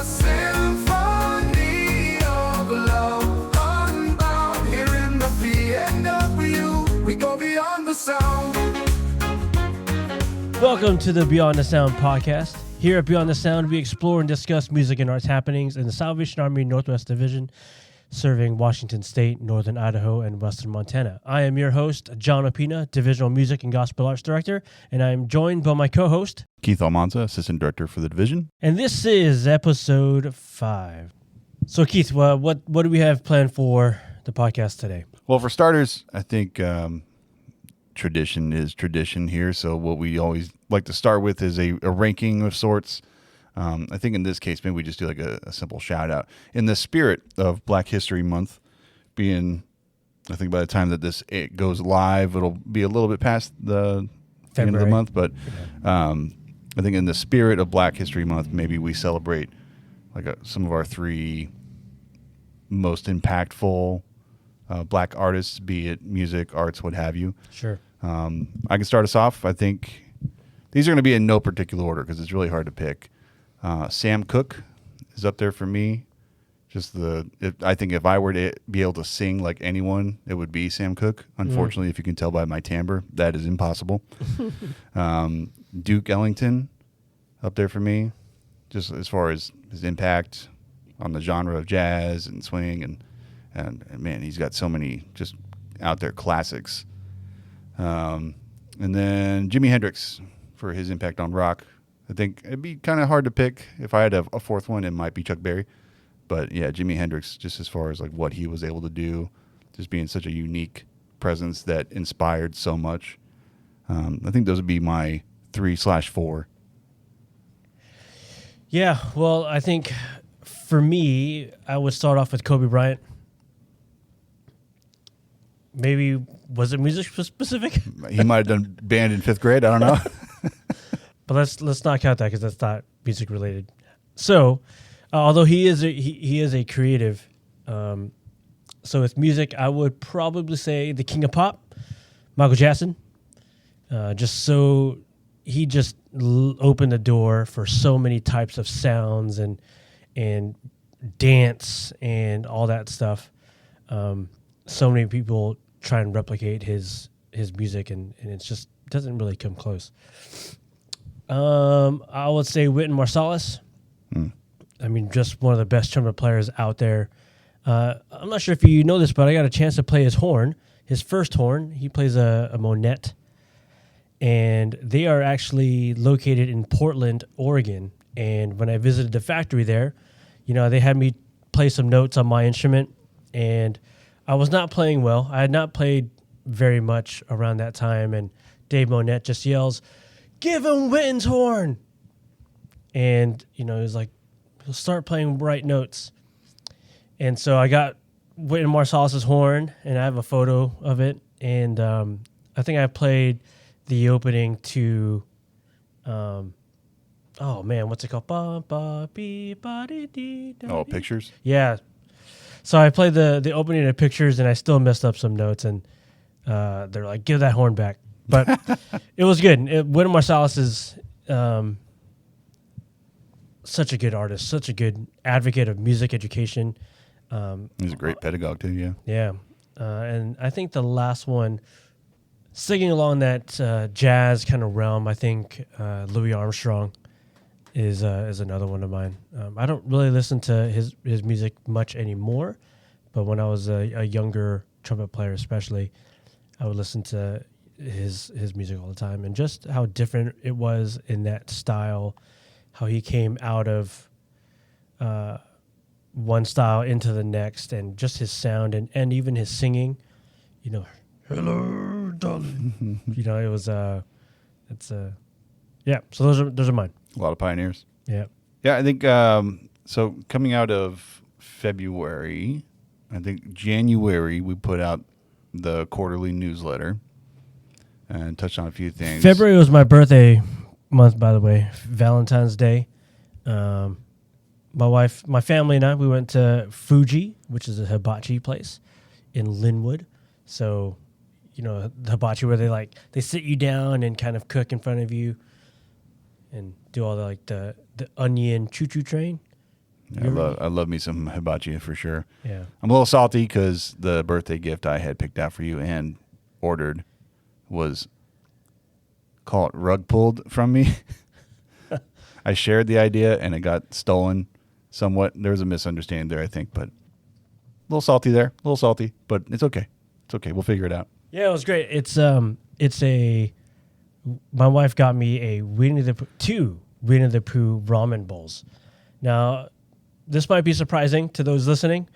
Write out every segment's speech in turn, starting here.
symphony of love, unbound. Here in the BNW, we go beyond the sound. Welcome to the Beyond the Sound podcast. Here at Beyond the Sound, we explore and discuss music and arts happenings in the Salvation Army Northwest Division, serving Washington State, Northern Idaho, and Western Montana. I am your host, John Opina, Divisional Music and Gospel Arts Director, and I am joined by my co-host, Keith Almanza, Assistant Director for the division. and this is episode 5. So, Keith, what do we have planned for the podcast today? Well, for starters, I think tradition is tradition here. So what we always like to start with is a ranking of sorts. I think in this case, maybe we just do like a simple shout out. In the spirit of Black History Month being, I think by the time that it goes live, it'll be a little bit past the end of the month. But I think in the spirit of Black History Month, maybe we celebrate like some of our 3 most impactful Black artists, be it music, arts, what have you. Sure. I can start us off. I think these are going to be in no particular order because it's really hard to pick. Sam Cooke is up there for me. I think if I were to be able to sing like anyone, it would be Sam Cooke. Unfortunately, if you can tell by my timbre, that is impossible. Duke Ellington up there for me, just as far as his impact on the genre of jazz and swing, and man, he's got so many just out there classics. And then Jimi Hendrix for his impact on rock. I think it'd be kind of hard to pick. If I had a fourth one, it might be Chuck Berry. But yeah, Jimi Hendrix, just as far as like what he was able to do, just being such a unique presence that inspired so much. I think those would be my 3/4. Yeah, well, I think for me, I would start off with Kobe Bryant. Maybe, was it music specific? He might have done band in 5th grade. I don't know. But let's not count that because that's not music related. So, although he is a creative, so with music, I would probably say the King of Pop, Michael Jackson. He just opened the door for so many types of sounds and dance and all that stuff. So many people try and replicate his music, and it just doesn't really come close. I would say Wynton Marsalis. I mean, just one of the best trumpet players out there. I'm not sure if you know this, but I got a chance to play his horn, his first horn. He plays a Monette, and they are actually located in Portland, Oregon. And when I visited the factory there, they had me play some notes on my instrument, and I was not playing well. I had not played very much around that time, and Dave Monette just yells, "Give him Wynton's horn!" And, he was like, he'll start playing right notes. And so I got Wynton Marsalis' horn, and I have a photo of it. And I think I played the opening to, what's it called? Pictures? Yeah. So I played the opening of Pictures, and I still messed up some notes, and they're like, "Give that horn back." But it was good. Wynton Marsalis is such a good artist, such a good advocate of music education. He's a great pedagogue too, yeah. Yeah. And I think the last one, singing along that jazz kind of realm, I think Louis Armstrong is another one of mine. I don't really listen to his music much anymore, but when I was a younger trumpet player especially, I would listen to his music all the time, and just how different it was in that style, how he came out of one style into the next, and just his sound and even his singing, "Hello, darling." It was yeah. So those are mine. A lot of pioneers. Yeah. Yeah, I think so. Coming out of February, I think January we put out the quarterly newsletter and touched on a few things. February was my birthday month, by the way, Valentine's Day. My wife, my family, and I, we went to Fuji, which is a hibachi place in Linwood. So, the hibachi where they sit you down and kind of cook in front of you and do all the onion choo-choo train. Yeah, I love me some hibachi for sure. Yeah. I'm a little salty because the birthday gift I had picked out for you and ordered was, call it, rug pulled from me. I shared the idea and it got stolen somewhat. There was a misunderstanding there, I think, but a little salty there, a little salty, but it's okay. It's okay. We'll figure it out. Yeah, it was great. It's my wife got me two Winnie the Pooh ramen bowls. Now, this might be surprising to those listening,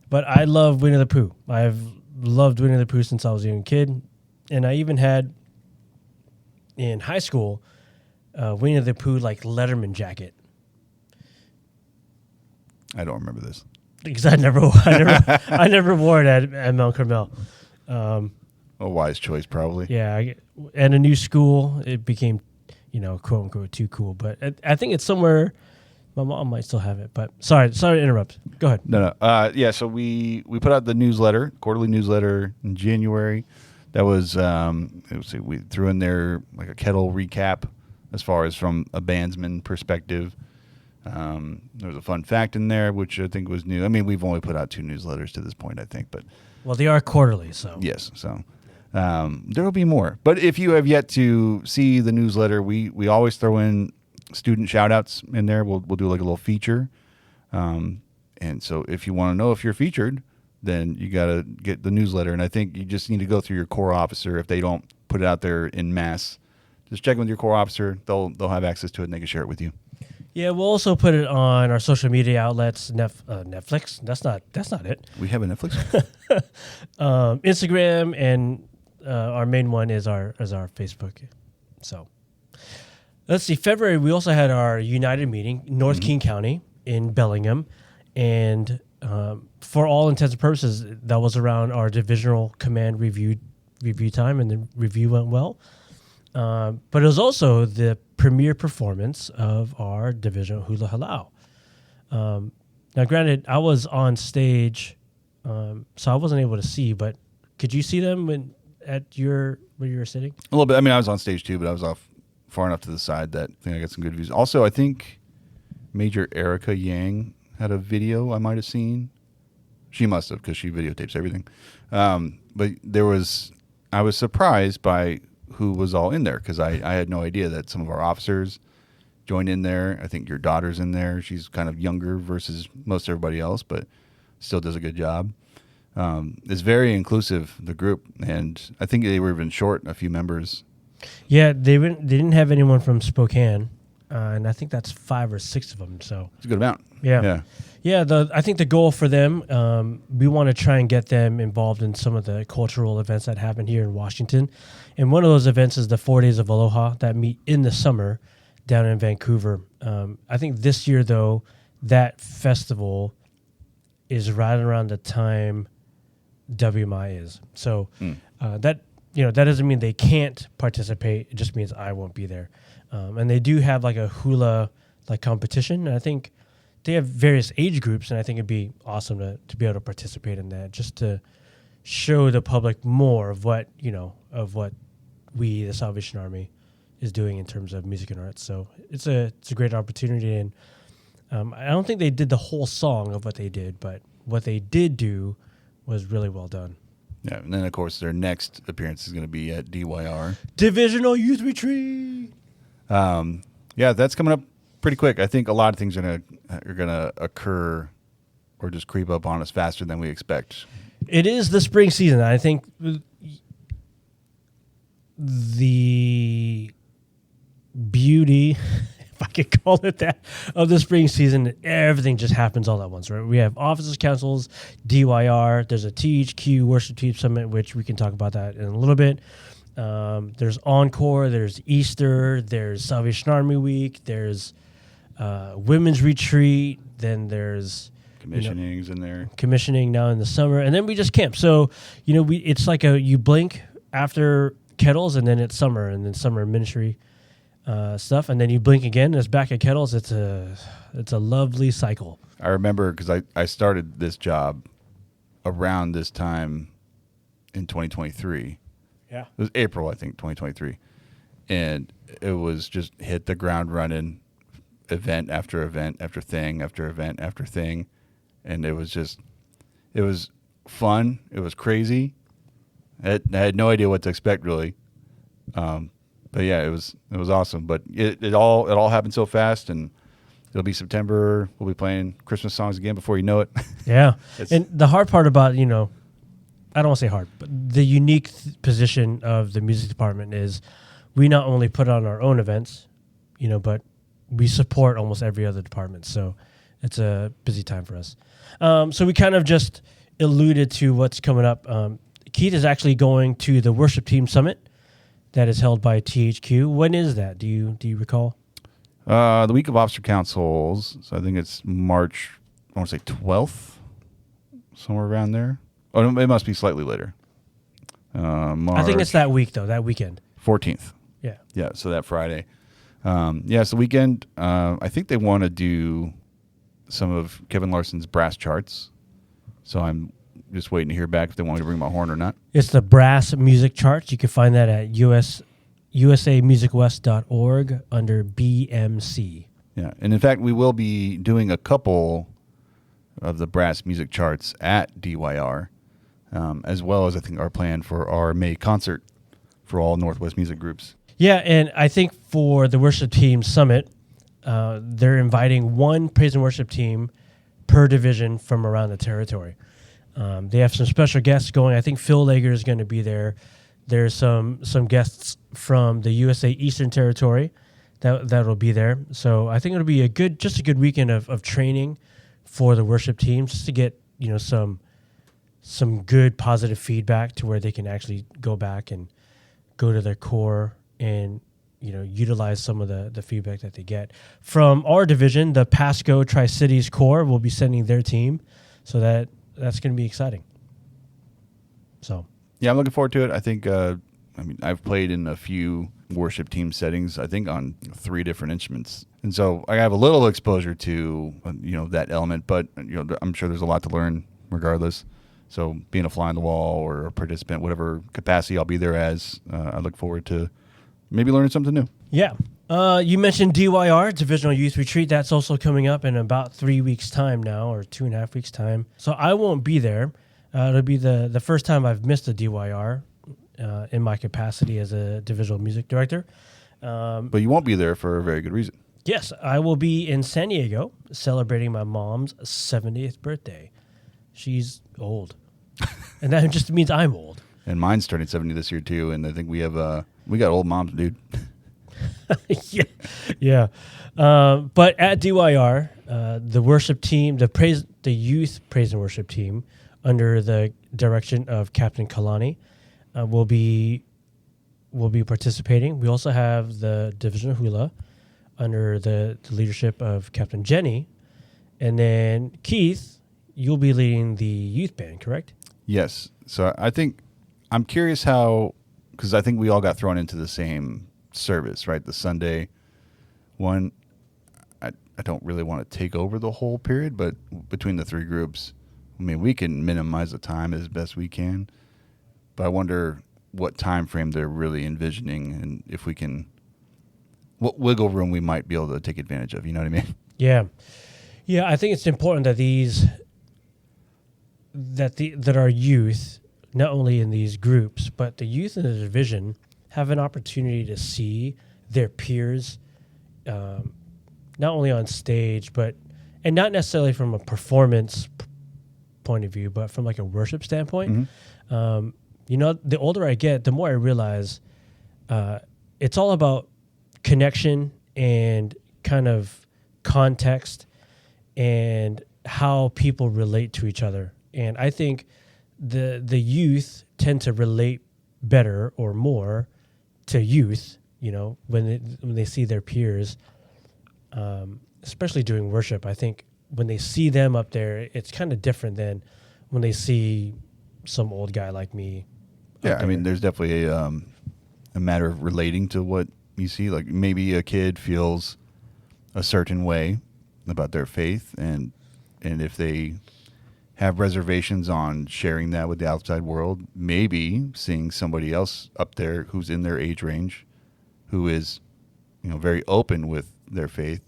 but I love Winnie the Pooh. I've loved Winnie the Pooh since I was a young kid, and I even had in high school Winnie the Pooh like Letterman jacket. I don't remember this. Because I never wore it at Mount Carmel. A wise choice, probably. Yeah, at a new school, it became, quote unquote, too cool. But I think it's somewhere. My mom might still have it. But sorry to interrupt. Go ahead. No. Yeah. So we put out the newsletter, quarterly newsletter in January. That was we threw in there like a kettle recap as far as from a bandsman perspective. There was a fun fact in there, which I think was new. I mean, we've only put out 2 newsletters to this point, I think, but well, they are quarterly, so yes. So there will be more. But if you have yet to see the newsletter, we always throw in student shout outs in there. We'll do like a little feature. And so if you want to know if you're featured, then you got to get the newsletter. And I think you just need to go through your Corps officer. If they don't put it out there in mass, just check with your Corps officer. They'll have access to it and they can share it with you. Yeah, we'll also put it on our social media outlets. Netflix. That's not it. We have a Netflix. Instagram, and our main one is our Facebook. So let's see. February, we also had our United meeting, North King County in Bellingham, and for all intents and purposes, that was around our divisional command review time, and the review went well. But it was also the premiere performance of our divisional Hula Halau. Now, granted, I was on stage, so I wasn't able to see, but could you see them where you were sitting? A little bit. I mean, I was on stage too, but I was off far enough to the side that I think I got some good views. Also, I think Major Erica Yang had a video I might have seen. She must have, because she videotapes everything. But I was surprised by who was all in there, because I had no idea that some of our officers joined in there. I think your daughter's in there. She's kind of younger versus most everybody else, but still does a good job. It's very inclusive, the group, and I think they were even short a few members. Yeah, they didn't have anyone from Spokane, and I think that's 5 or 6 of them. So It's a good amount. Yeah. I think the goal for them, we want to try and get them involved in some of the cultural events that happen here in Washington. And one of those events is the 4 Days of Aloha that meet in the summer down in Vancouver. I think this year, though, that festival is right around the time WMI is. So that doesn't mean they can't participate. It just means I won't be there. And they do have like a hula competition. And I think they have various age groups, and I think it'd be awesome to be able to participate in that, just to show the public more of what we, the Salvation Army, is doing in terms of music and arts. So it's a great opportunity, and I don't think they did the whole song of what they did, but what they did do was really well done. Yeah, and then of course their next appearance is going to be at DYR, Divisional Youth Retreat. Yeah, that's coming up pretty quick. I think a lot of things are gonna occur or just creep up on us faster than we expect. It is the spring season. I think the beauty, if I could call it that, of the spring season, everything just happens all at once, right? We have officers' councils, DYR, there's a THQ Worship Team Summit, which we can talk about that in a little bit. There's Encore, there's Easter, there's Salvation Army Week, there's Women's Retreat, then there's Commissioning's in there. Commissioning now in the summer, and then we just camp. So, it's like you blink after Kettles, and then it's summer, and then summer ministry stuff, and then you blink again, and it's back at Kettles. It's a lovely cycle. I remember because I started this job around this time in 2023. Yeah. It was April, I think, 2023. And it was just hit the ground running. event after event after thing after event after thing, and it was fun. It was crazy. I had no idea what to expect really, but yeah, it was awesome. But it all happened so fast, and it'll be September. We'll be playing Christmas songs again before you know it. Yeah. It's- And the hard part about, I don't want to say hard, but the unique position of the music department is we not only put on our own events, but we support almost every other department. So it's a busy time for us. So we kind of just alluded to what's coming up. Keith is actually going to the Worship Team Summit that is held by THQ. When is that? Do you recall? The week of Officer Councils, so I think it's March, I want to say 12th, somewhere around there. Oh, no, it must be slightly later. March I think it's that week, though, that weekend. 14th. Yeah. Yeah, so that Friday. It's the weekend. I think they want to do some of Kevin Larson's brass charts. So I'm just waiting to hear back if they want me to bring my horn or not. It's the Brass Music Charts. You can find that at usamusicwest.org under BMC. Yeah, and in fact, we will be doing a couple of the brass music charts at DYR, as well as I think our plan for our May concert for all Northwest music groups. Yeah, and I think for the Worship Team Summit, they're inviting one praise and worship team per division from around the territory. They have some special guests going. I think Phil Lager is going to be there. There's some guests from the USA Eastern Territory that'll be there. So I think it'll be a good weekend of training for the worship teams, just to get some good positive feedback to where they can actually go back and go to their core and utilize some of the feedback that they get from our division. The Pasco Tri-Cities Core will be sending their team, so that's going to be exciting. So yeah, I'm looking forward to it. I think I've played in a few worship team settings, I think on 3 different instruments, and so I have a little exposure to that element, but I'm sure there's a lot to learn regardless. So being a fly on the wall or a participant, whatever capacity I'll be there as, I look forward to maybe learning something new. yeah, you mentioned DYR, Divisional Youth Retreat. That's also coming up in about 3 weeks' time now, or 2.5 weeks' time. So I won't be there. It'll be the first time I've missed a DYR in my capacity as a divisional music director. But you won't be there for a very good reason. Yes, I will be in San Diego celebrating my mom's 70th birthday. She's old. And that just means I'm old. And mine's turning 70 this year too, and I think we got old moms, dude. Yeah. But at DYR, the worship team, the youth praise and worship team, under the direction of Captain Kalani, will be participating. We also have the Division of Hula under the leadership of Captain Jenny, and then Keith, you'll be leading the youth band, correct? Yes. So I think I'm curious how, because I think we all got thrown into the same service, right? The Sunday one. I don't really want to take over the whole period, but between the 3 groups, we can minimize the time as best we can. But I wonder what time frame they're really envisioning, and if we can, what wiggle room we might be able to take advantage of. You know what I mean? Yeah. Yeah, I think it's important that that our youth, not only in these groups, but the youth in the division, have an opportunity to see their peers, not only on stage, and not necessarily from a performance point of view, but from like a worship standpoint. Mm-hmm. The older I get, the more I realize it's all about connection and kind of context and how people relate to each other. And I think the youth tend to relate better or more to youth, when they see their peers, especially during worship. I think when they see them up there, it's kind of different than when they see some old guy like me. Yeah, there's definitely a matter of relating to what you see. Like maybe a kid feels a certain way about their faith, and if they have reservations on sharing that with the outside world, maybe seeing somebody else up there who's in their age range, who is, very open with their faith,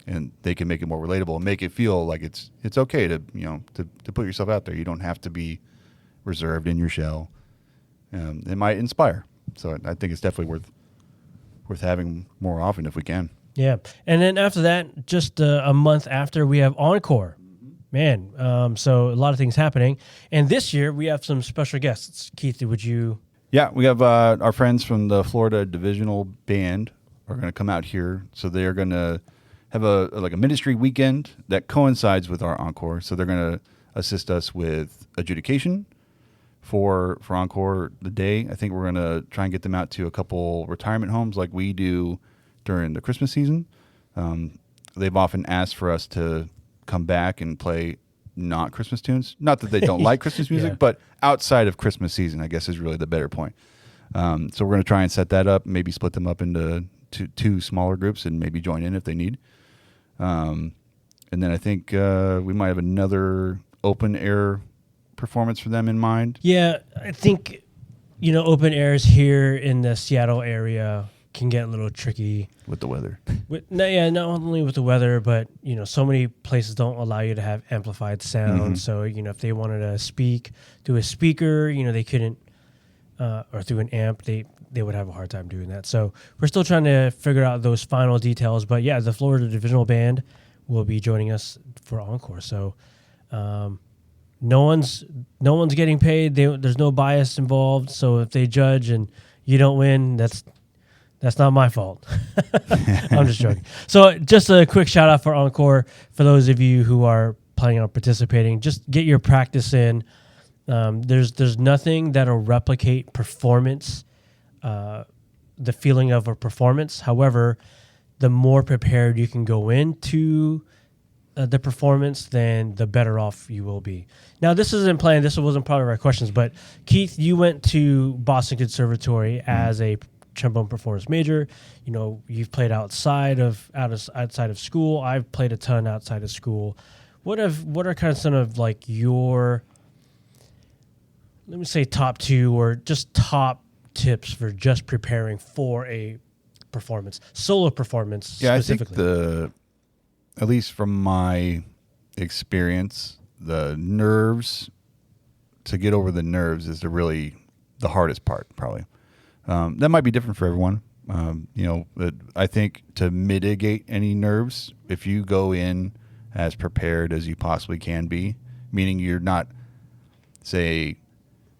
and they can make it more relatable and make it feel like it's okay to to put yourself out there. You don't have to be reserved in your shell. It might inspire. So I think it's definitely worth having more often if we can. Yeah. And then after that, just a month after, we have Encore. Man, so a lot of things happening. And this year, we have some special guests. Keith, would you... Yeah, we have our friends from the Florida Divisional Band are going to come out here. So they're going to have a ministry weekend that coincides with our Encore. So they're going to assist us with adjudication for Encore the day. I think we're going to try and get them out to a couple retirement homes like we do during the Christmas season. They've often asked for us to come back and play not Christmas tunes. Not that they don't like Christmas music, Yeah. but outside of Christmas season, I guess is really the better point. So we're going to try and set that up, maybe split them up into two smaller groups and maybe join in if they need. And then I think we might have another open air performance for them in mind. Yeah, I think, open airs here in the Seattle area can get a little tricky. With the weather. Not only with the weather, but, so many places don't allow you to have amplified sound. Mm-hmm. So, if they wanted to speak through a speaker, they couldn't, or through an amp, they would have a hard time doing that. So we're still trying to figure out those final details. But yeah, the Florida Divisional Band will be joining us for Encore. So no one's getting paid. There's no bias involved. So if they judge and you don't win, that's not my fault. I'm just joking. So just a quick shout out for Encore. For those of you who are planning on participating, just get your practice in. There's nothing that'll replicate performance, the feeling of a performance. However, the more prepared you can go into the performance, then the better off you will be. Now, this isn't planned. This wasn't part of our questions, but Keith, you went to Boston Conservatory as a trombone performance major. You've played outside of school. I've played a ton outside of school. What are kind of some of like your, let me say, top two or just top tips for just preparing for a performance, solo performance specifically? I think at least from my experience, the nerves, to get over the nerves is the hardest part, probably. That might be different for everyone. But I think to mitigate any nerves, if you go in as prepared as you possibly can be, meaning you're not, say,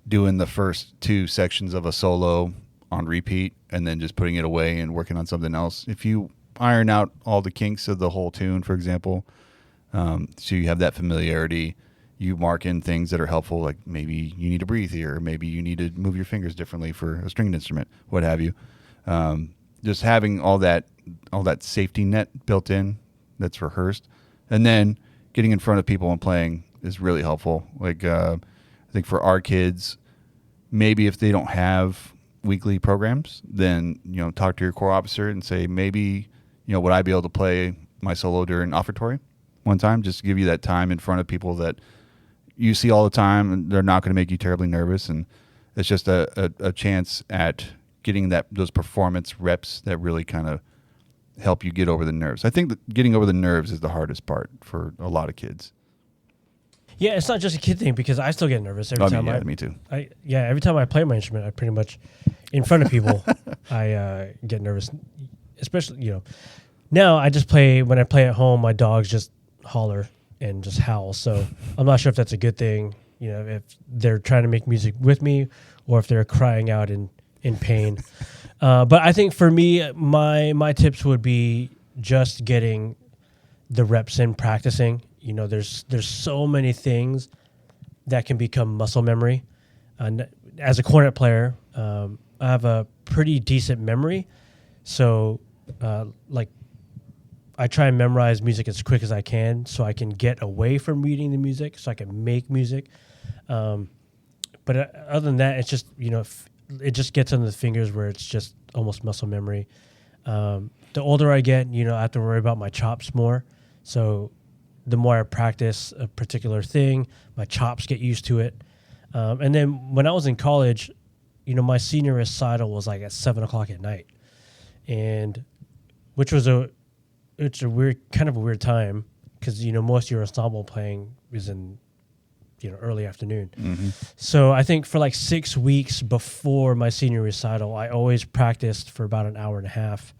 doing the first two sections of a solo on repeat and then just putting it away and working on something else. If you iron out all the kinks of the whole tune, for example, so you have that familiarity, you mark in things that are helpful, like maybe you need to breathe here, or maybe you need to move your fingers differently for a stringed instrument, what have you. Just having all that safety net built in that's rehearsed, and then getting in front of people and playing is really helpful. Like I think for our kids, maybe if they don't have weekly programs, then talk to your corps officer and say, maybe would I be able to play my solo during offertory one time, just to give you that time in front of people that you see all the time, and they're not going to make you terribly nervous, and it's just a chance at getting those performance reps that really kind of help you get over the nerves. I think that getting over the nerves is the hardest part for a lot of kids. Yeah, it's not just a kid thing, because I still get nervous every time. Me too. Every time I play my instrument, I pretty much, in front of people, I get nervous. Especially, now I just play, when I play at home, my dogs just holler and just howl. So I'm not sure if that's a good thing, if they're trying to make music with me or if they're crying out in pain. But I think for me, my tips would be just getting the reps in, practicing. There's so many things that can become muscle memory. As a cornet player, I have a pretty decent memory. So, I try and memorize music as quick as I can so I can get away from reading the music, so I can make music. But other than that, it's just, it just gets under the fingers where it's just almost muscle memory. The older I get, I have to worry about my chops more. So the more I practice a particular thing, my chops get used to it. And then when I was in college, my senior recital was like at 7:00 at night, and which was it's a kind of a weird time because most of your ensemble playing is in early afternoon. Mm-hmm. So I think for like 6 weeks before my senior recital, I always practiced for about an hour and a half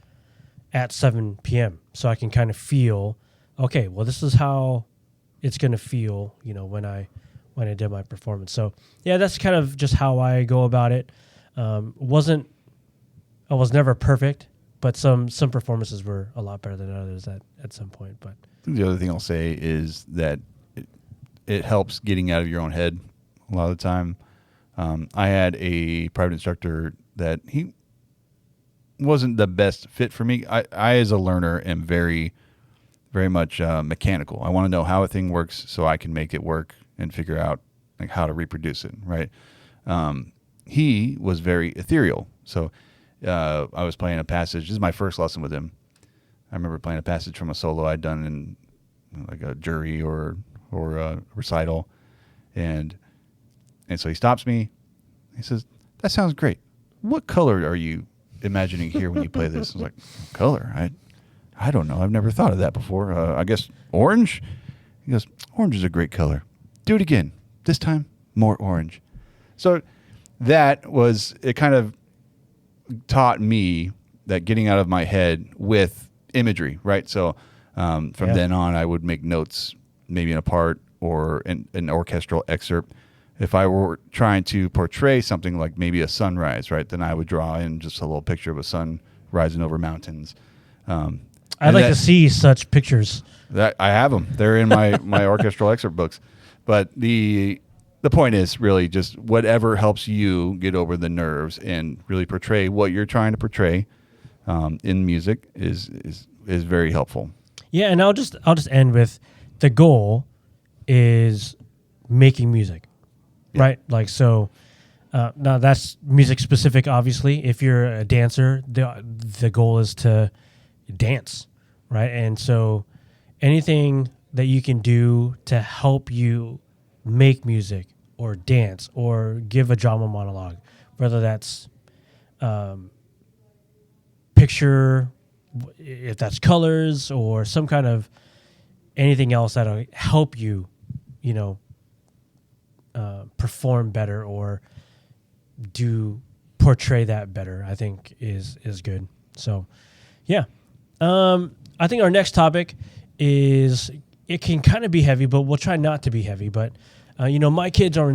at 7 p.m. so I can kind of feel, okay, well, this is how it's going to feel, when I did my performance. So yeah, that's kind of just how I go about it. I was never perfect, but some performances were a lot better than others at some point. But The other thing I'll say is that it helps getting out of your own head a lot of the time. I had a private instructor that he wasn't the best fit for me. I as a learner, am very, very much mechanical. I want to know how a thing works so I can make it work and figure out like how to reproduce it, right? He was very ethereal. So I was playing a passage. This is my first lesson with him. I remember playing a passage from a solo I'd done in like a jury or a recital, and so he stops me. He says, "That sounds great. What color are you imagining here when you play this?" I was like, "Color? I don't know. I've never thought of that before. I guess orange." He goes, "Orange is a great color. Do it again. This time, more orange." So it kind of taught me that getting out of my head with imagery, right? So from then on, I would make notes, maybe in a part or an orchestral excerpt. If I were trying to portray something like maybe a sunrise, right, then I would draw in just a little picture of a sun rising over mountains. I'd like to see such pictures. That I have them. They're in my orchestral excerpt books. But the point is really just whatever helps you get over the nerves and really portray what you're trying to portray in music is very helpful. Yeah, and I'll just end with the goal is making music, right? Like so. Now that's music specific. Obviously, if you're a dancer, the goal is to dance, right? And so anything that you can do to help you make music or dance or give a drama monologue, whether that's picture, if that's colors or some kind of anything else that'll help you, perform better or portray that better, I think is good. So, yeah. I think our next topic is, it can kind of be heavy, but we'll try not to be heavy. But, my kids are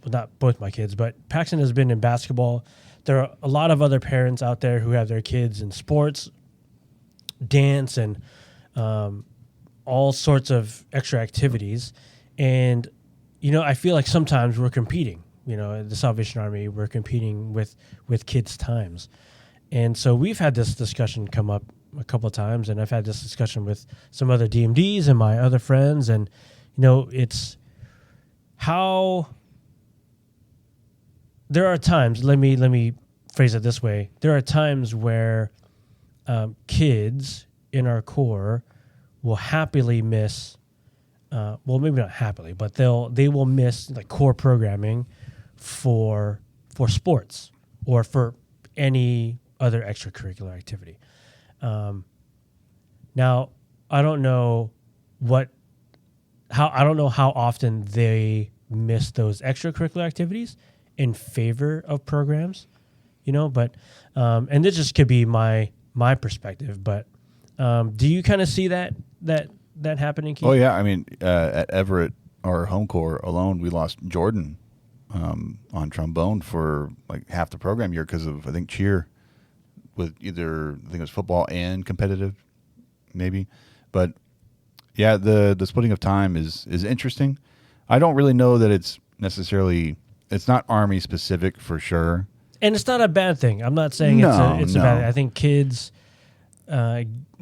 not both my kids, but Paxton has been in basketball. There are a lot of other parents out there who have their kids in sports, dance, and all sorts of extra activities. And, I feel like sometimes we're competing. The Salvation Army, we're competing with kids' times. And so we've had this discussion come up a couple of times, and I've had this discussion with some other DMDs and my other friends, and it's how there are times. Let me phrase it this way: there are times where kids in our corps will happily miss. Well, maybe not happily, but they will miss like core programming for sports or for any other extracurricular activity. Now, I don't know how often they miss those extracurricular activities in favor of programs, but and this just could be my perspective, but do you kind of see that happening, Keith? Oh yeah, I mean at Everett, our home corps alone, we lost Jordan on trombone for like half the program year because of, I think, cheer, with either, I think it was football and competitive, maybe. But yeah, the splitting of time is interesting. I don't really know that it's necessarily, it's not Army specific for sure. And it's not a bad thing. I'm not saying it's a bad thing. I think kids,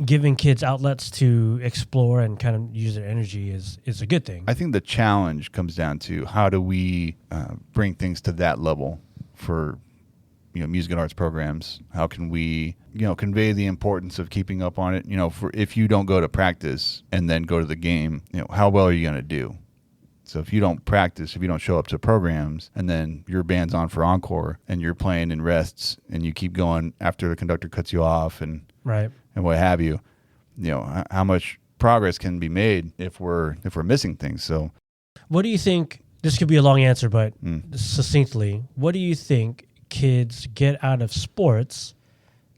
giving kids outlets to explore and kind of use their energy is a good thing. I think the challenge comes down to how do we bring things to that level for music and arts programs. How can we convey the importance of keeping up on it? For if you don't go to practice and then go to the game, how well are you going to do? So if you don't practice, if you don't show up to programs, and then your band's on for encore and you're playing in rests and you keep going after the conductor cuts you off and right, and what have you, how much progress can be made if we're missing things. So What do you think? This could be a long answer, but succinctly, what do you think kids get out of sports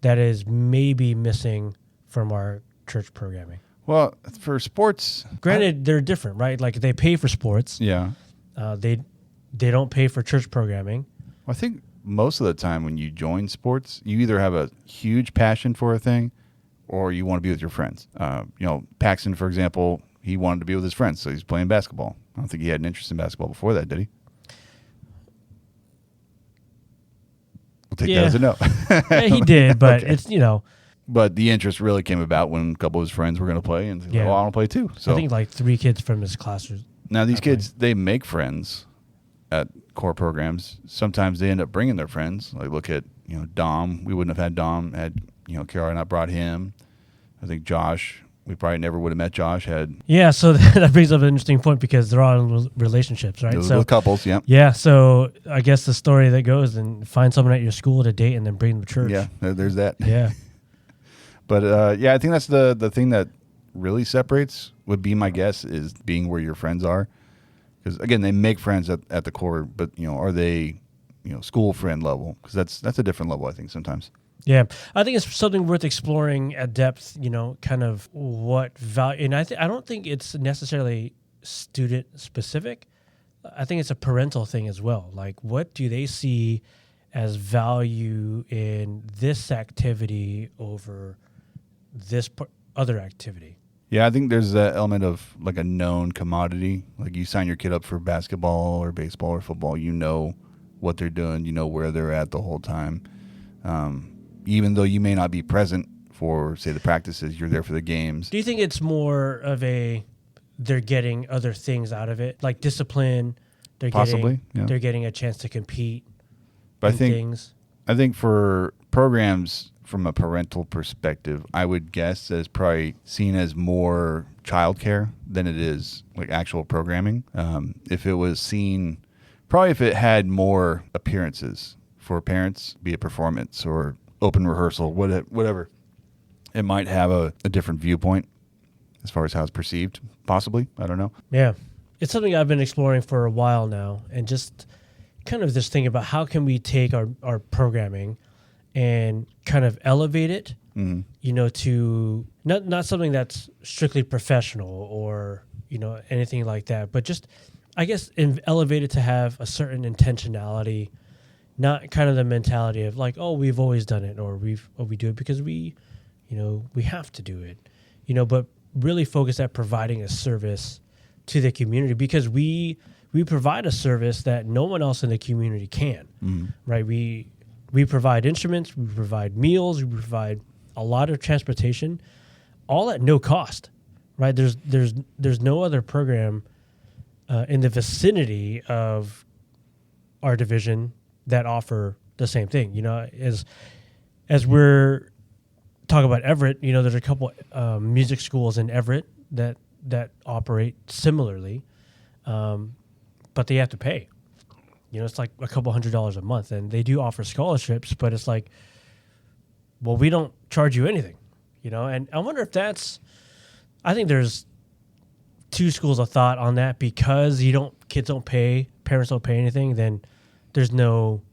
that is maybe missing from our church programming? well, for sports, Granted, they're different, right? Like they pay for sports. yeah, They don't pay for church programming. I think most of the time when you join sports, you either have a huge passion for a thing or you want to be with your friends. Paxton, for example, he wanted to be with his friends, so he's playing basketball. I don't think he had an interest in basketball before that, did he? We'll take that as a no. Yeah, he did, but Okay. it's, But the interest really came about when a couple of his friends were going to play, and he's like, Yeah. well, I want to play too. So I think like 3 kids from his class. now these kids, they make friends at core programs. Sometimes they end up bringing their friends. Like look at Dom. We wouldn't have had Dom had Carolina not brought him. I think Josh. We probably never would have met Josh had Yeah, so that brings up an interesting point because they're all in relationships, right? with couples. Yeah, Yeah, so I guess the story that goes and find someone at your school to date and then bring them to church. yeah. There's that. Yeah. But I think that's the thing that really separates. Would be my guess is being where your friends are, because again they make friends at the core, but are they school friend level? Because that's a different level I think sometimes. Yeah, I think it's something worth exploring at depth, kind of what value. And I don't think it's necessarily student specific. I think it's a parental thing as well. Like, what do they see as value in this activity over this other activity? Yeah, I think there's that element of like a known commodity. Like you sign your kid up for basketball or baseball or football, what they're doing, where they're at the whole time. Even though you may not be present for, say, the practices, you're there for the games. Do you think it's more of they're getting other things out of it, like discipline? They're Possibly, yeah. They're getting a chance to compete. But in things. I think for programs from a parental perspective, I would guess that it's probably seen as more childcare than it is like actual programming. If it was seen, probably if it had more appearances for parents, be it performance or open rehearsal, whatever, it might have a different viewpoint as far as how it's perceived, possibly. I don't know. Yeah. It's something I've been exploring for a while now, and just kind of this thing about how can we take our programming and kind of elevate it, to not something that's strictly professional or, anything like that, but just, I guess, elevate it to have a certain intentionality, not kind of the mentality of like, oh, we've always done it, or we do it because we have to do it, but really focus at providing a service to the community, because we provide a service that no one else in the community can, right? We provide instruments, we provide meals, we provide a lot of transportation, all at no cost, right? There's no other program in the vicinity of our division that offer the same thing. As we're talking about Everett, there's a couple music schools in Everett that operate similarly, but they have to pay. It's like a couple $100s a month, and they do offer scholarships, but it's like, well, we don't charge you anything, And I wonder if I think there's 2 schools of thought on that, because kids don't pay, parents don't pay anything, then there's no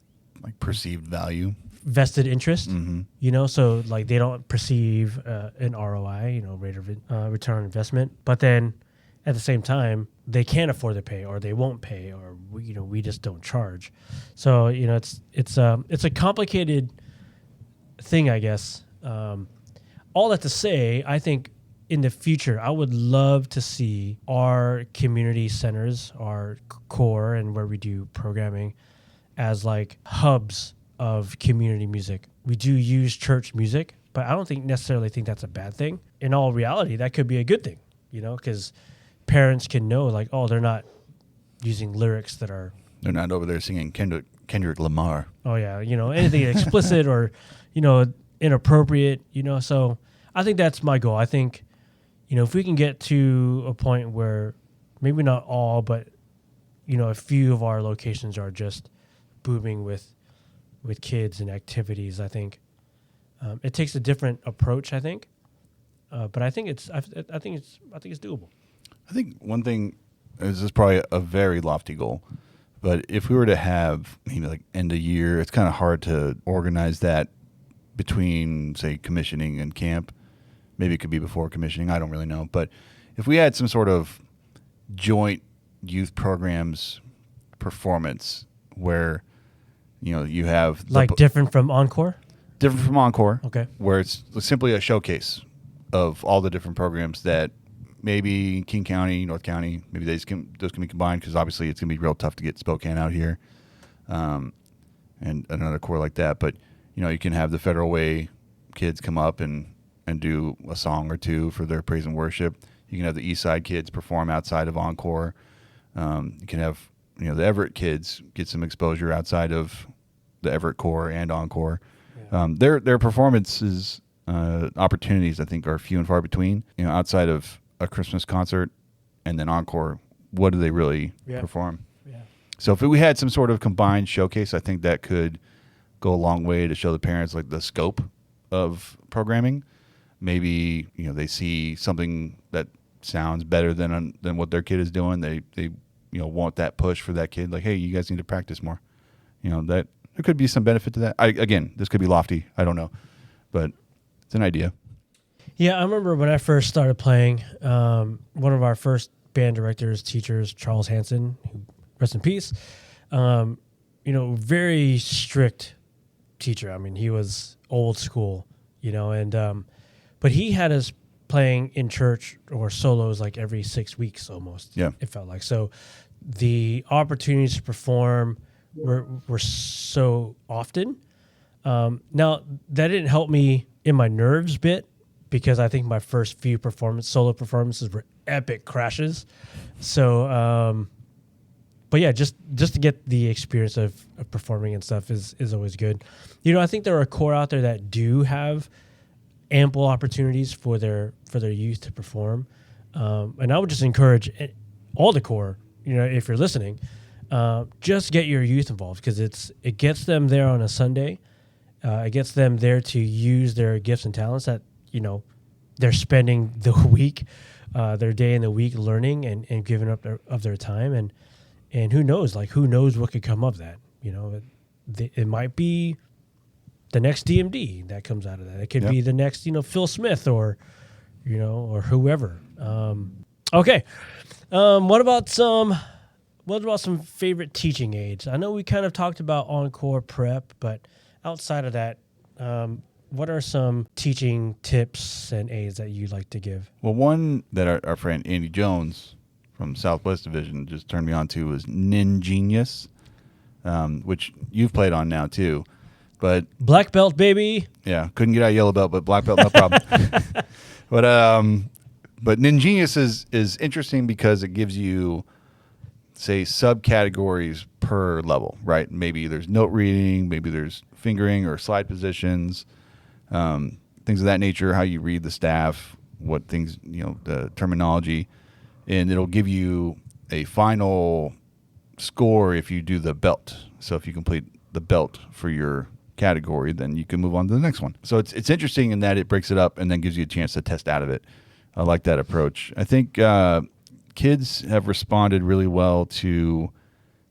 Like perceived value. vested interest, so like they don't perceive an ROI, rate of return on investment. But then at the same time, they can't afford to pay, or they won't pay, or we just don't charge. So it's a complicated thing, I guess. All that to say, I think in the future, I would love to see our community centers, our core, and where we do programming, as like hubs of community music. We do use church music, but I don't necessarily think that's a bad thing. In all reality, that could be a good thing, because parents can know, like, oh, they're not using lyrics that are... They're not over there singing Kendrick Lamar. Oh, yeah, anything explicit or, inappropriate, So I think that's my goal. I think, if we can get to a point where maybe not all, but, a few of our locations are just booming with kids and activities, I think it takes a different approach, I think. but I think it's doable. I think one thing this is probably a very lofty goal, but if we were to have maybe like end of year, it's kind of hard to organize that between, say, commissioning and camp. Maybe it could be before commissioning. I don't really know. But if we had some sort of joint youth programs performance where, you have Like different from Encore? different from Encore, Okay. where it's simply a showcase of all the different programs that maybe King County, North County, maybe those can be combined, because obviously it's going to be real tough to get Spokane out here, and another corps like that. But, you can have the Federal Way kids come up and do a song or two for their praise and worship. You can have the East Side kids perform outside of Encore. You can have, the Everett kids get some exposure outside of the Everett Corps and Encore. Yeah. Their performances opportunities, I think, are few and far between. Outside of a Christmas concert and then Encore, what do they really perform? Yeah. So if we had some sort of combined showcase, I think that could go a long way to show the parents like the scope of programming. Maybe they see something that sounds better than what their kid is doing. They want that push for that kid. Like, hey, you guys need to practice more. That there could be some benefit to that. Again, this could be lofty. I don't know, but it's an idea. Yeah, I remember when I first started playing. One of our first band directors, teachers, Charles Hansen, who, rest in peace. Very strict teacher. I mean, he was old school. But he had us playing in church or solos like every 6 weeks almost. Yeah. It felt like. So the opportunities to perform were so often. Now, that didn't help me in my nerves bit, because I think my first few solo performances were epic crashes. So, but yeah, just to get the experience of performing and stuff is always good. I think there are corps out there that do have ample opportunities for their youth to perform, and I would just encourage all the corps, if you're listening, just get your youth involved, because it gets them there on a Sunday, it gets them there to use their gifts and talents that they're spending the week, their day in the week learning and giving up of their time, and who knows what could come of that. It might be the next DMD that comes out of that. It could be the next, Phil Smith or whoever. Okay. What about some favorite teaching aids? I know we kind of talked about Encore Prep, but outside of that, what are some teaching tips and aids that you'd like to give? Well, one that our friend Andy Jones from Southwest Division just turned me on to was Ningenius, which you've played on now too. But black belt, baby. Yeah, couldn't get out yellow belt, but black belt, no problem. But Ningenius is interesting because it gives you, say, subcategories per level, right? Maybe there's note reading, maybe there's fingering or slide positions, things of that nature, how you read the staff, what things, the terminology, and it'll give you a final score if you do the belt. So if you complete the belt for your category, then you can move on to the next one. So it's interesting in that it breaks it up and then gives you a chance to test out of it. I like that approach. I think kids have responded really well to,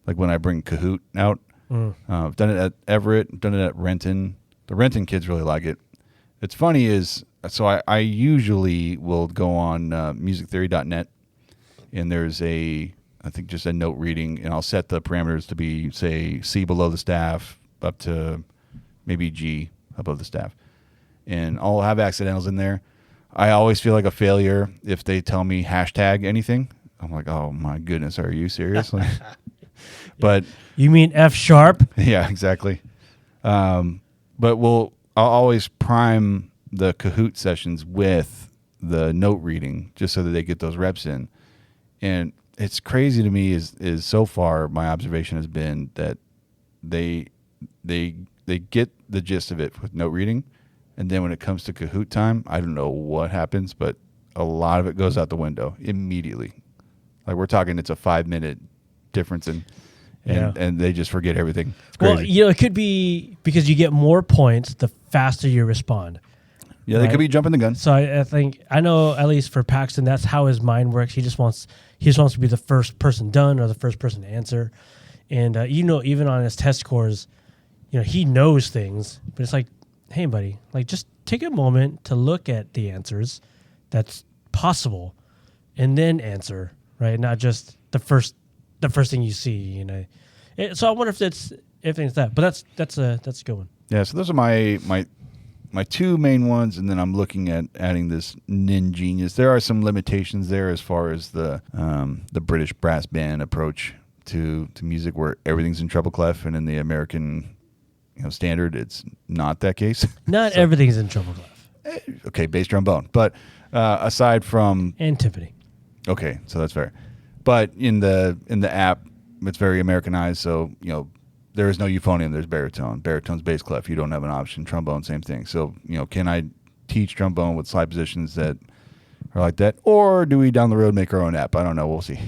like, when I bring Kahoot out. I've done it at Everett, done it at Renton. The Renton kids really like it. It's funny is, so I usually will go on musictheory.net, and there's I think just a note reading, and I'll set the parameters to be, say, C below the staff up to maybe G above the staff. And I'll have accidentals in there. I always feel like a failure if they tell me hashtag anything. I'm like, oh my goodness, are you serious? But you mean F sharp? Yeah, exactly. But I'll always prime the Kahoot sessions with the note reading just so that they get those reps in. And it's crazy to me is so far my observation has been that they get the gist of it with note reading, and then when it comes to Kahoot time, I don't know what happens, but a lot of it goes out the window immediately. Like, we're talking, it's a 5-minute difference, and they just forget everything. It's crazy. Well, it could be because you get more points the faster you respond. Yeah, they Right. could be jumping the gun. So I think I know at least for Paxton, that's how his mind works. He just wants to be the first person done or the first person to answer. And even on his test scores, he knows things, but it's like, hey, buddy, like just take a moment to look at the answers that's possible, and then answer, right? Not just the first thing you see. So I wonder if it's that, but that's a good one. Yeah, so those are my two main ones, and then I'm looking at adding this Genius. There are some limitations there as far as the British brass band approach to music, where everything's in treble clef, and in the American standard, it's not that case. Not everything's in treble clef. Okay, bass trombone, but aside from And timpani. okay, so that's fair. But in the app, it's very Americanized, so there is no euphonium. There's baritone. Baritone's bass clef. You don't have an option. Trombone, same thing. So, can I teach trombone with slide positions that are like that? Or do we down the road make our own app? I don't know. We'll see.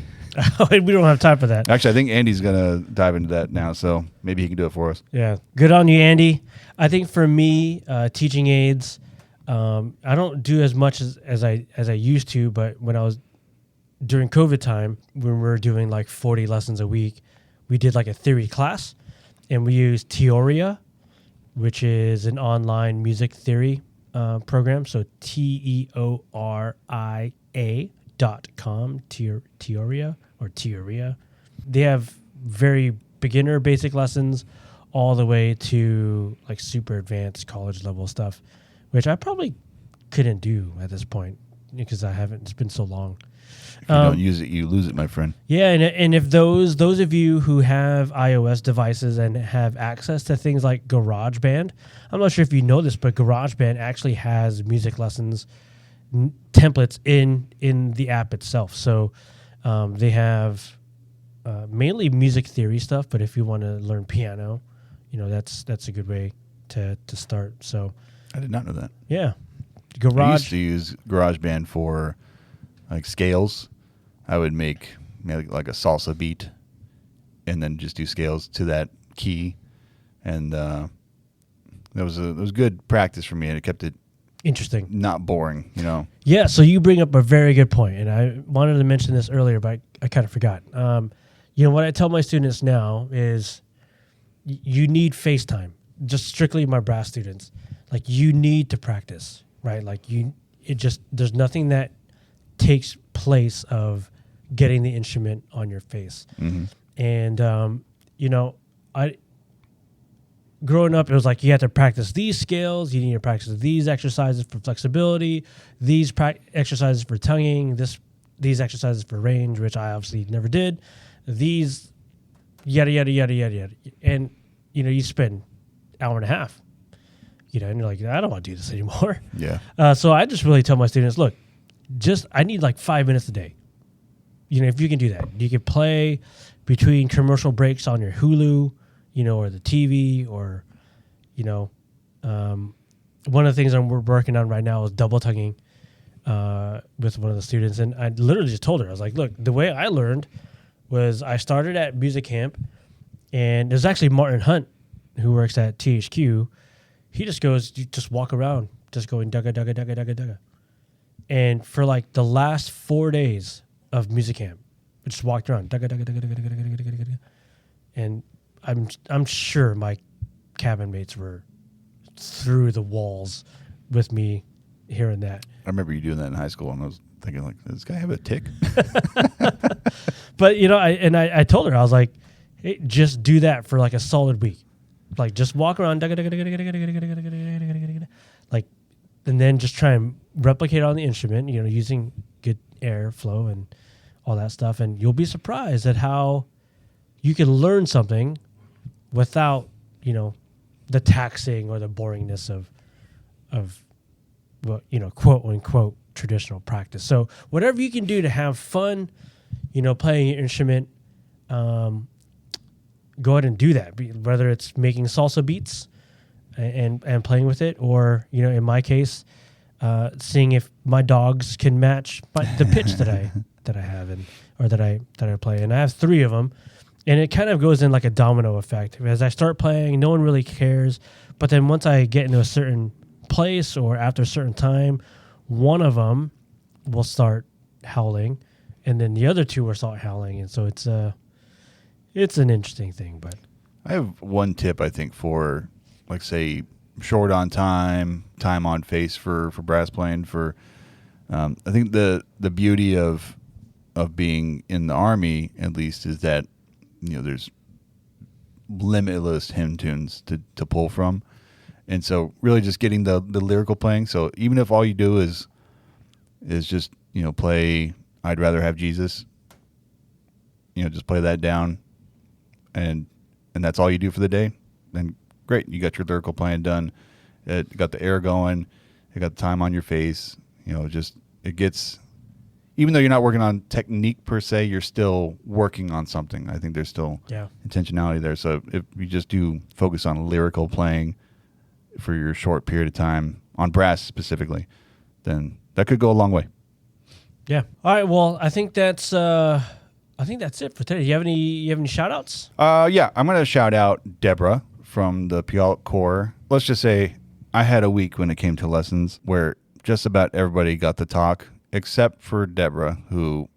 We don't have time for that. Actually, I think Andy's going to dive into that now, so maybe he can do it for us. Yeah. Good on you, Andy. I think for me, teaching aids, I don't do as much as I used to, but when I was during COVID time, when we were doing like 40 lessons a week, we did like a theory class, and we used Teoria, which is an online music theory program. So TEORIA.com, Teoria or Teoria. They have very beginner basic lessons all the way to like super advanced college level stuff, which I probably couldn't do at this point because it's been so long. If you don't use it, you lose it, my friend. Yeah, and if those of you who have iOS devices and have access to things like GarageBand, I'm not sure if you know this, but GarageBand actually has music lessons templates in the app itself. So they have mainly music theory stuff, but if you want to learn piano, that's a good way to start. So I did not know that. yeah, I used to use GarageBand for like scales. I would make like a salsa beat and then just do scales to that key, and that was good practice for me, and it kept it interesting, not boring. Yeah, so you bring up a very good point, and I wanted to mention this earlier, but I kind of forgot. What I tell my students now is you need FaceTime, just strictly my brass students. Like, you need to practice, right? Like, there's nothing that takes place of getting the instrument on your face. Mm-hmm. And, growing up, it was like you had to practice these scales. You need to practice these exercises for flexibility, these exercises for tonguing, these exercises for range, which I obviously never did. These yada yada yada yada yada, and you spend an hour and a half. And you're like, I don't want to do this anymore. Yeah. So I just really tell my students, look, I need like 5 minutes a day. If you can do that, you can play between commercial breaks on your Hulu, or the TV, or, one of the things we're working on right now is double tonguing with one of the students. And I literally just told her, I was like, look, the way I learned was I started at music camp, and there's actually Martin Hunt, who works at THQ. He just goes, you just walk around, just going dugga, dugga, dugga, dugga, dugga. And for like the last 4 days of music camp, I just walked around, dugga, dugga, dugga, dugga, dugga, dugga, dugga, dugga. And I'm sure my cabin mates were through the walls with me hearing that. I remember you doing that in high school, and I was thinking, like, does this guy have a tick? But I told her, I was like, hey, just do that for like a solid week. Like, just walk around, like, and then just try and replicate on the instrument, using good airflow and all that stuff. And you'll be surprised at how you can learn something without, the taxing or the boringness of quote unquote traditional practice. So whatever you can do to have fun, playing your instrument, go ahead and do that. Whether it's making salsa beats and playing with it, or in my case, seeing if my dogs can match the pitch that I have or that I play. And I have 3 of them, and it kind of goes in like a domino effect. As I start playing, no one really cares, but then once I get into a certain place or after a certain time, one of them will start howling, and then the other two will start howling, and so it's an interesting thing. But I have one tip, I think, for, like, say, short on time on face for brass playing. For I think the beauty of being in the Army, at least, is that, you know, there's limitless hymn tunes to pull from, and so really just getting the lyrical playing. So even if all you do is just, you know, play "I'd Rather Have Jesus," you know, just play that down, and that's all you do for the day, then great. You got your lyrical playing done. It got the air going. You got the time on your face. You know, just it gets, even though you're not working on technique per se, you're still working on something. I think there's still intentionality there. So if you just do focus on lyrical playing for your short period of time on brass specifically, then that could go a long way. Yeah. All right. Well, I think that's it for today. You have any shout outs? Yeah, I'm going to shout out Deborah from the Puyallup Corps. Let's just say I had a week when it came to lessons where just about everybody got the talk, except for Deborah, who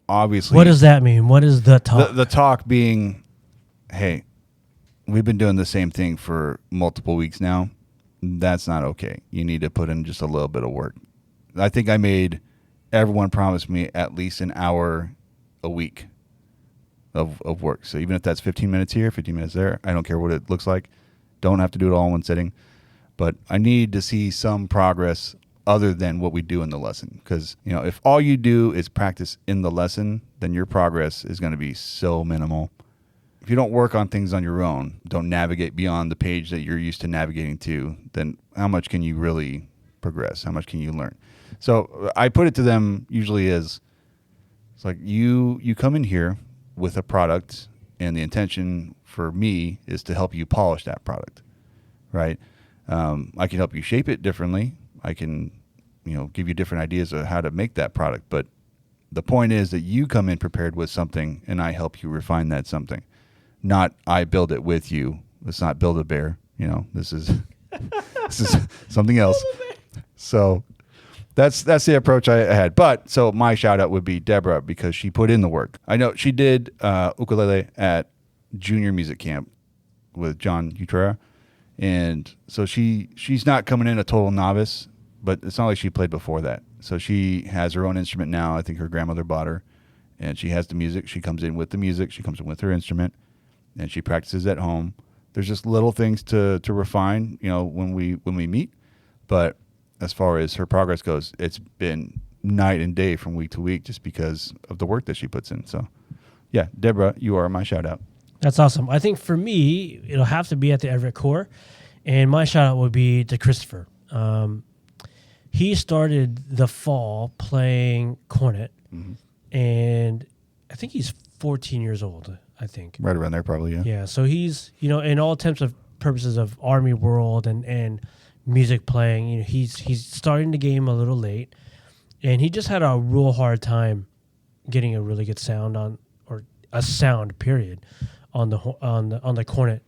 obviously... What does that mean? What is the talk? The talk being, hey, we've been doing the same thing for multiple weeks now. That's not okay. You need to put in just a little bit of work. I think I made everyone promise me at least an hour a week of work. So even if that's 15 minutes here, 15 minutes there, I don't care what it looks like. Don't have to do it all in one sitting. But I need to see some progress other than what we do in the lesson. Because, you know, if all you do is practice in the lesson, then your progress is going to be so minimal. If you don't work on things on your own, don't navigate beyond the page that you're used to navigating to, then how much can you really progress? How much can you learn? So I put it to them usually as, it's like you come in here with a product, and the intention for me is to help you polish that product, right? I can help you shape it differently. I can, you know, give you different ideas of how to make that product. But the point is that you come in prepared with something, and I help you refine that something. Not I build it with you. Let's not Build-A-Bear. You know, this is something else. So that's the approach I had. But so my shout out would be Deborah, because she put in the work. I know she did ukulele at junior music camp with John Utrera. And so she's not coming in a total novice, but it's not like she played before that. So she has her own instrument now. I think her grandmother bought her, and she has the music. She comes in with the music. She comes in with her instrument, and she practices at home. There's just little things to refine, you know, when we meet. But as far as her progress goes, it's been night and day from week to week just because of the work that she puts in. So, yeah, Deborah, you are my shout out. That's awesome. I think for me, it'll have to be at the Everett Corps, and my shout out would be to Christopher. He started the fall playing cornet, and I think he's 14 years old, I think. Right around there, probably, yeah. Yeah, so he's, you know, in all intents of purposes of Army world and music playing, you know, he's starting the game a little late, and he just had a real hard time getting a really good sound on, or a sound period, on the cornet.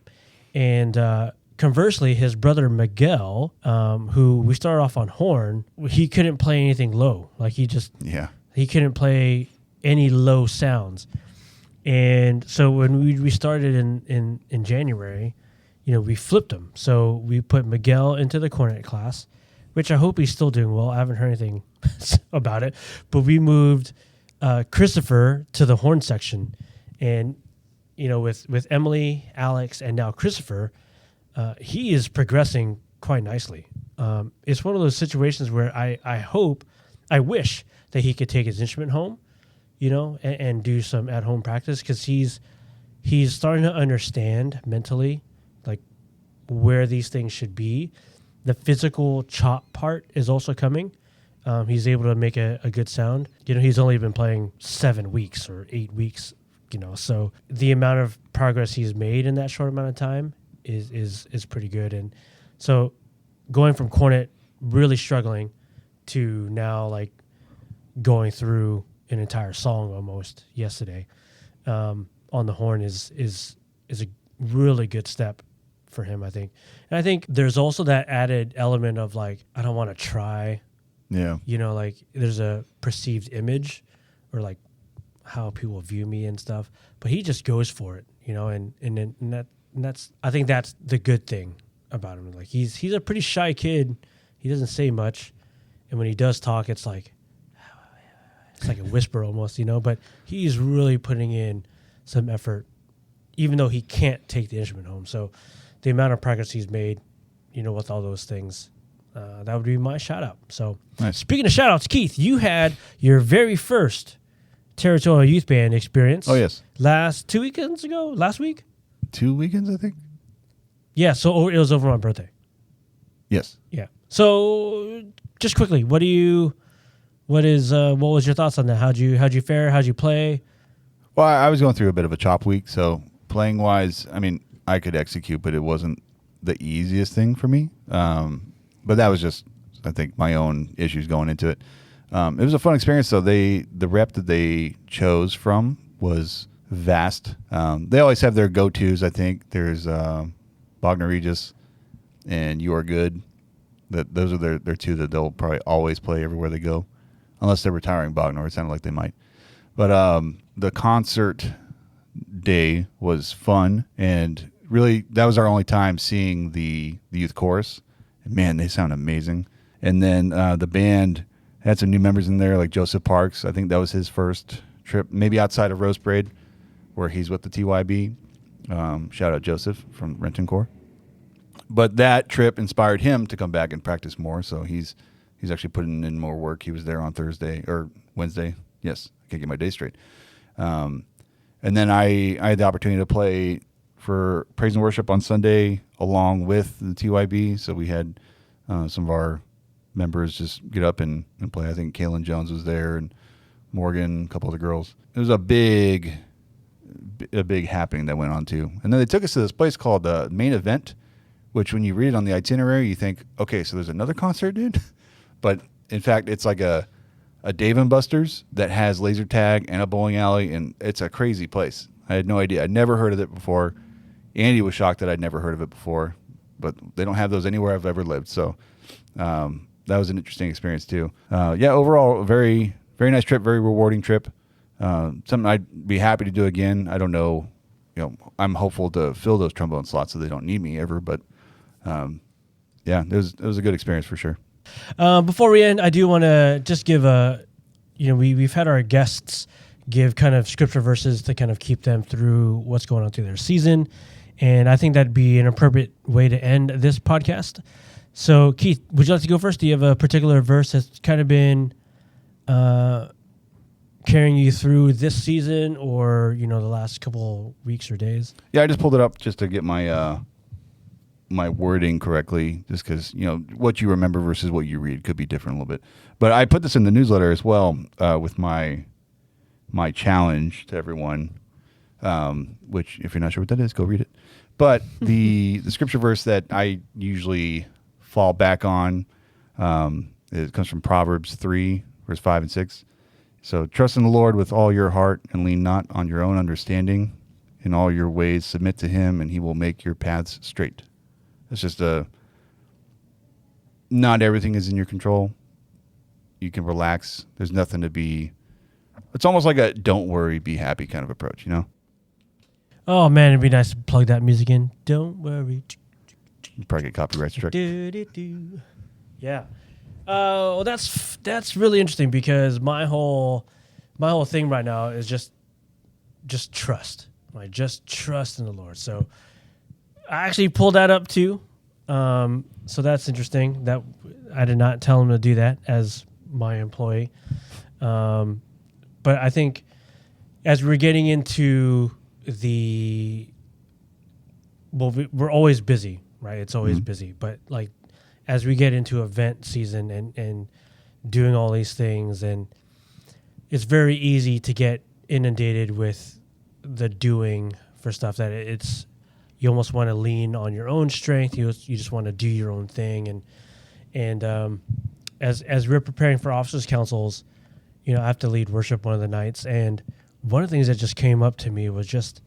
And conversely, his brother Miguel, who we started off on horn, he couldn't play anything low. Like he couldn't play any low sounds. And so when we started in January, you know, we flipped him. So we put Miguel into the cornet class, which I hope he's still doing well. I haven't heard anything about it. But we moved Christopher to the horn section. And, you know, with Emily, Alex, and now Christopher, he is progressing quite nicely. It's one of those situations where I wish that he could take his instrument home, you know, and do some at-home practice, because he's starting to understand mentally, like, where these things should be. The physical chop part is also coming. He's able to make a good sound. You know, he's only been playing 7 weeks or 8 weeks, you know, so the amount of progress he's made in that short amount of time is pretty good. And so going from cornet really struggling to now, like, going through an entire song almost yesterday on the horn is a really good step for him, I think. And I think there's also that added element of like, I don't want to try, Yeah. like there's a perceived image or like how people view me and stuff, but he just goes for it, and that's, I think that's the good thing about him. Like he's a pretty shy kid. He doesn't say much. And when he does talk, it's like a whisper almost, but he's really putting in some effort, even though he can't take the instrument home. So the amount of progress he's made, with all those things, that would be my shout out. So Nice. Speaking of shout outs, Keith, you had your very first territorial youth band experience. Oh, yes. Last week? 2 weekends, I think. Yeah. So it was over my birthday. Yes. Yeah. So just quickly, what was your thoughts on that? How'd you fare? How'd you play? Well, I was going through a bit of a chop week, so playing wise, I mean, I could execute, but it wasn't the easiest thing for me. But that was just, I think, my own issues going into it. It was a fun experience, though. The rep that they chose from was vast. They always have their go-tos, I think. There's Wagner Regis and You Are Good. Those are their two that they'll probably always play everywhere they go, unless they're retiring Wagner. It sounded like they might. But the concert day was fun, and really that was our only time seeing the youth chorus. And man, they sound amazing. And then the band had some new members in there, like Joseph Parks. I think that was his first trip, maybe outside of Rose Parade, where he's with the TYB. Shout out Joseph from Renton Corps. But that trip inspired him to come back and practice more. So he's actually putting in more work. He was there on Thursday or Wednesday. Yes, I can't get my day straight. And then I had the opportunity to play for Praise and Worship on Sunday along with the TYB. So we had some of our members just get up and play. I think Kaylin Jones was there and Morgan, a couple of the girls. It was a big happening that went on too. And then they took us to this place called the Main Event, which when you read it on the itinerary, you think, okay, so there's another concert, dude. But in fact, it's like a Dave & Buster's that has laser tag and a bowling alley, and it's a crazy place. I had no idea. I'd never heard of it before. Andy was shocked that I'd never heard of it before, but they don't have those anywhere I've ever lived. So that was an interesting experience too. Overall, a very, very nice trip, very rewarding trip. Something I'd be happy to do again. I don't know. I'm hopeful to fill those trombone slots so they don't need me ever, but it was a good experience for sure. Before we end, I do want to just give we've had our guests give kind of scripture verses to kind of keep them through what's going on through their season. And I think that'd be an appropriate way to end this podcast. So Keith, would you like to go first? Do you have a particular verse that's kind of been carrying you through this season or, the last couple weeks or days? Yeah, I just pulled it up just to get my my wording correctly, just because what you remember versus what you read could be different a little bit. But I put this in the newsletter as well with my challenge to everyone, which if you're not sure what that is, go read it. But the scripture verse that I usually fall back on, it comes from Proverbs 3, verse 5 and 6. So trust in the Lord with all your heart and lean not on your own understanding. In all your ways submit to him, and he will make your paths straight. It's just not everything is in your control. You can relax. There's nothing to be. It's almost like a don't worry, be happy kind of approach, Oh, man, it'd be nice to plug that music in. Don't worry. You probably get copyright struck. Yeah. Well, that's really interesting because my whole thing right now is just trust. Like, just trust in the Lord. So I actually pulled that up too. So that's interesting. That I did not tell him to do that as my employee. But I think as we're getting into we're always busy, right? It's always busy. But like as we get into event season and doing all these things, and it's very easy to get inundated with the doing for stuff that you almost want to lean on your own strength. You just want to do your own thing. And as we're preparing for officers' councils, I have to lead worship one of the nights. And one of the things that just came up to me was just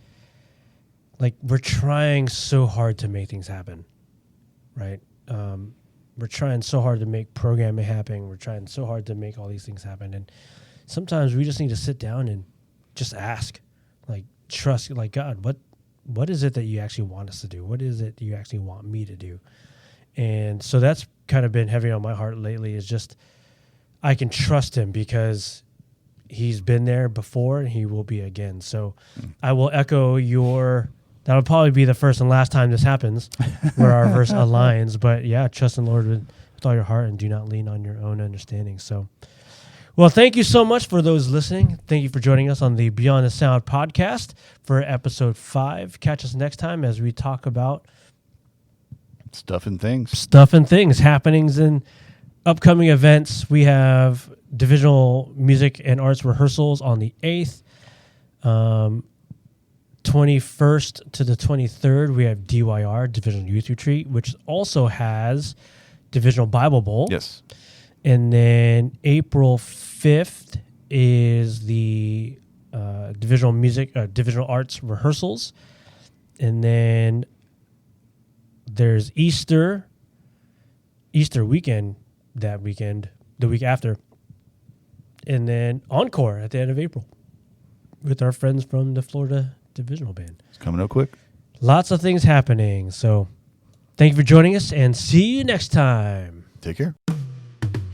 like we're trying so hard to make things happen, right? We're trying so hard to make programming happen. We're trying so hard to make all these things happen. And sometimes we just need to sit down and just ask, like, trust, like, God, what is it that you actually want us to do? What is it you actually want me to do? And so that's kind of been heavy on my heart lately, is just I can trust him because he's been there before and he will be again. So I will echo that'll probably be the first and last time this happens where our verse aligns. But yeah, trust in the Lord with all your heart and do not lean on your own understanding. So, well, thank you so much for those listening. Thank you for joining us on the Beyond the Sound podcast for episode 5. Catch us next time as we talk about Stuff and things. Happenings and upcoming events. We have divisional music and arts rehearsals on the 8th. 21st to the 23rd, we have DYR, Divisional Youth Retreat, which also has Divisional Bible Bowl. Yes. And then April 5th is the divisional arts rehearsals. And then there's Easter weekend, the week after. And then Encore at the end of April with our friends from the Florida Divisional Band. It's coming up quick. Lots of things happening. So thank you for joining us and see you next time. Take care.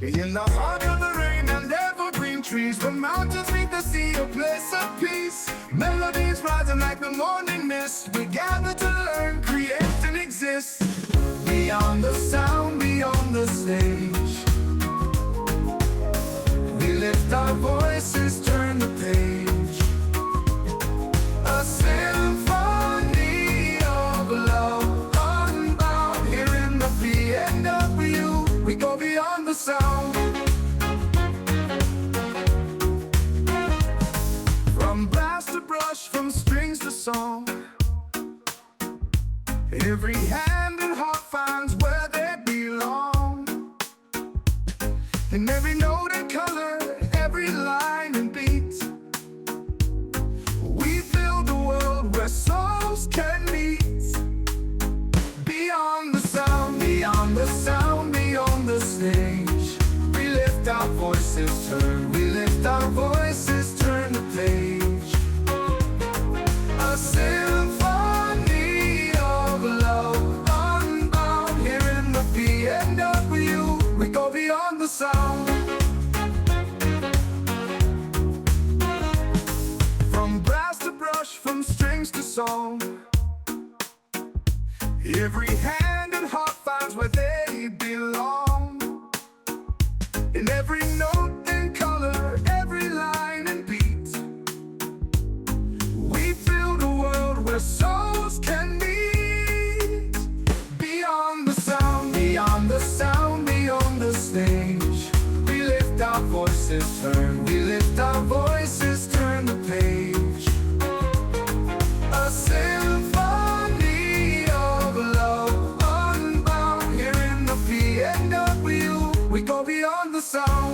In the heart of the rain and evergreen trees, the mountains meet the sea, a place of peace. Melodies rising like the morning mist. We gather to learn, create, and exist. Beyond the sound, beyond the stage, we lift our voices, turn the page. A symphony of love, unbound. Here in the PNW, we go beyond the sound. From blast to brush, from strings to song, every hand and heart finds where they belong. In every note and color, every line and beat, we build a world where souls can meet. Beyond the sound, beyond the sound, beyond the stage, we lift our voices, turn the page. A symphony of love, unbound. Here in the PNW, we go beyond the sound. From brass to brush, from strings to song, every hand and heart finds where they belong. In every note and color, every line and beat, we build a world where souls can meet. Beyond the sound, beyond the sound, beyond the stage, we lift our voices, turn the page. A symphony of love, unbound. Here in the PNW, we go beyond the sound.